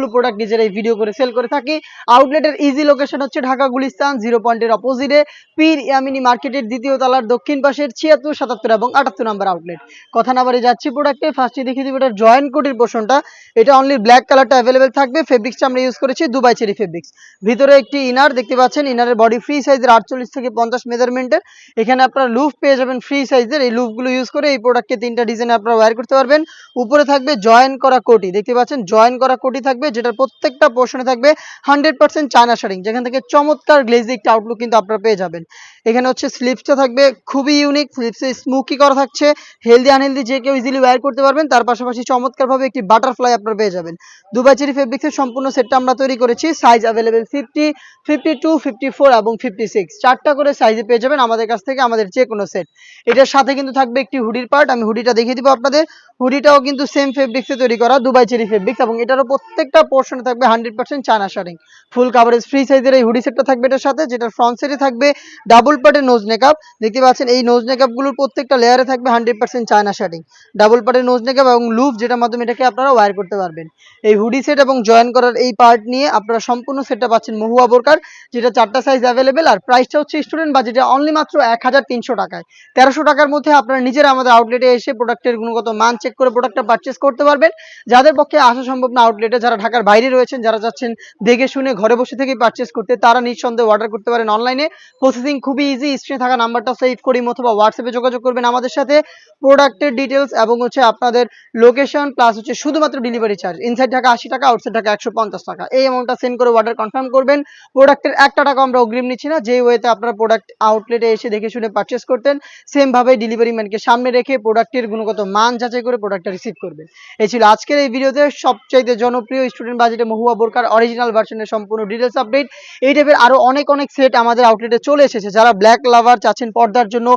Product নিজেরাই video করে sell করে থাকি। আউটলেটের ইজি লোকেশন হচ্ছে ঢাকা গুলিস্তান 0 পয়েন্টের অপোজিটে পীর ইয়ামিনী মার্কেটের দ্বিতীয় তলার দক্ষিণ পাশের 76, 77 এবং 78 নম্বর আউটলেট। কথা না বাড়িয়ে যাচ্ছি প্রোডাক্টে। ফার্স্টে দেখিয়ে দিব এটার জয়েন্ট কোটির পোর্শনটা। এটা অনলি ব্ল্যাক কালারটা অ্যাভেলেবেল থাকবে। ফেব্রিক্সটা আমরা ইউজ করেছি দুবাই চেরি ফেব্রিক্স। ভিতরে একটি ইনার দেখতে পাচ্ছেন, ইনারের বডি ফ্রি সাইজের 48 থেকে 50 মেজারমেন্টের। এখানে আপনারা লুফ পেয়ে যাবেন ফ্রি সাইজের। এই লুফগুলো ইউজ করে এই প্রোডাক্টকে 3টা ডিজাইনে আপনারা ওয়্যার করতে পারবেন। উপরে থাকবে জয়েন করা কোটি, দেখতে পাচ্ছেন জয়েন করা কোটি থাকবে, যেটার প্রত্যেকটা পোর্শনে থাকবে 100% চায়না শাড়িং, যেখান থেকে চমৎকার গ্লেজি একটা আউটলুক কিন্তু আপনারা পেয়ে যাবেন। এখানে হচ্ছে স্লিপসটা থাকবে খুবই ইউনিক, স্লিপসে স্মোকি করা থাকছে, হেলদি আনহেলদি যে কেউ ইজিলি ওয়্যার করতে পারবেন। তার পাশাপাশি চমৎকারভাবে একটি বাটারফ্লাই আপনারা পেয়ে যাবেন। দুবাই চেরি ফেব্রিক্সের সম্পূর্ণ সেটটা আমরা তৈরি করেছি। সাইজ অ্যাভেলেবেল 50, 52, 54 এবং 56, 4টা করে সাইজে পেয়ে যাবেন আমাদের কাছ থেকে, আমাদের যে কোনো সেট। এটার সাথে কিন্তু থাকবে একটি হুডির পার্ট, আমি হুডিটা দেখিয়ে দিব আপনাদের। হুডিটাও কিন্তু সেম ফেব্রিক্সে তৈরি করা, দুবাই চেরি ফেব্রিক্স, এবং এটারও প্রত্যেকটা পোর্শনে থাকবে 100% চায়না শাড়িং। ফুল কাভারেজ ফ্রি সাইজের এই হুডি সেটটা থাকবে এটার সাথে, যেটার ফ্রন্ট সাইডে থাকবে ডাবল পার্টের নোজ নেকআপ। দেখতে পাচ্ছেন এই নোজ নেকআপগুলোর প্রত্যেকটা লেয়ারে থাকবে 100% চায়না শাড়িং, ডাবল পার্টের নোজ নেকআপ এবং লুপ, যেটার মাধ্যমে এটাকে আপনারা ওয়্যার করতে পারবেন। এই হুডি সেট এবং জয়েন করার এই পার্ট নিয়ে আপনারা সম্পূর্ণ সেটটা পাচ্ছেন মহুয়া বোরকার, যেটা 4টা সাইজ অ্যাভেলেবেল। আর প্রাইসটা হচ্ছে স্টুডেন্ট বাজেটে অনলি মাত্র 1300 টাকায়। 1300 টাকার মধ্যে আপনারা নিজেরা আমাদের আউটলেটে এসে প্রোডাক্টের গুণগত মান চেক করে প্রোডাক্টটা পারচেস করতে পারবেন। যাদের পক্ষে আসা সম্ভব না আউটলেটে, যারা ঢাকার বাইরে রয়েছেন, যারা চাচ্ছেন দেখে শুনে ঘরে বসে থেকেই পারচেস করতে, তারা নিঃসন্দেহে অর্ডার করতে পারেন অনলাইনে। প্রসেসিং খুবই ইজি। স্ক্রিনে থাকা নাম্বারটা সেভ করি অথবা হোয়াটসঅ্যাপে যোগাযোগ করবেন আমাদের সাথে। প্রোডাক্টের ডিটেলস এবং হচ্ছে আপনাদের লোকেশন প্লাস হচ্ছে শুধুমাত্র ডেলিভারি চার্জ, ইনসাইড ঢাকা 80 টাকা, আউটসাইড ঢাকা 150 টাকা, এই অ্যামাউন্টটা সেন্ড করে অর্ডার কনফার্ম করবেন। প্রোডাক্টের একটা টাকা আমরা অগ্রিম নিচ্ছি না। যে ওয়েতে আপনারা প্রোডাক্ট আউটলেটে এসে দেখে শুনে পারচেস করতেন, সেম ভাবে ডেলিভারি ম্যানকে সামনে রেখে প্রোডাক্টের গুণগত মান যাচাই করে প্রোডাক্টটা রিসিভ করবেন। এই ছিল আজকের এই ভিডিওতে সবচাইতে জনপ্রিয় স্টুডেন্ট বাজেটে মহুয়া বোরকার অরিজিনাল ভার্সনের সম্পূর্ণ ডিটেলস আপডেট। এই টাইপের আরো অনেক সেট আমাদের আউটলেটে চলে এসেছে। যারা ব্ল্যাক লাভার চাচ্ছেন পর্দার জন্য,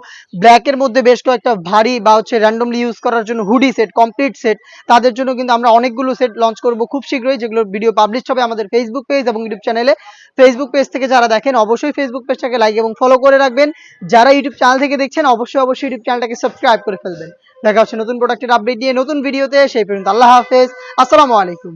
ব্ল্যাকের মধ্যে বেশ কয়েকটা ভারী বা হচ্ছে র্যান্ডমলি ইউজ করার জন্য হুডি সেট, কমপ্লিট সেট, তাদের জন্য কিন্তু আমরা অনেকগুলো সেট লঞ্চ করব খুব শীঘ্রই, যেগুলোর ভিডিও পাবলিশ হবে আমাদের ফেসবুক পেজ এবং ইউটিউব চ্যানেলে। ফেসবুক পেজ থেকে যারা দেখেন অবশ্যই ফেসবুক পেজটাকে লাইক এবং ফলো করে রাখবেন। যারা ইউটিউব চ্যানেল থেকে দেখছেন অবশ্যই ইউটিউব চ্যানেলটাকে সাবস্ক্রাইব করে ফেলবেন। দেখা হচ্ছে নতুন প্রোডাক্টের আপডেট নিয়ে নতুন ভিডিওতে। সেই পর্যন্ত আল্লাহ হাফেজ, আসসালামু আলাইকুম।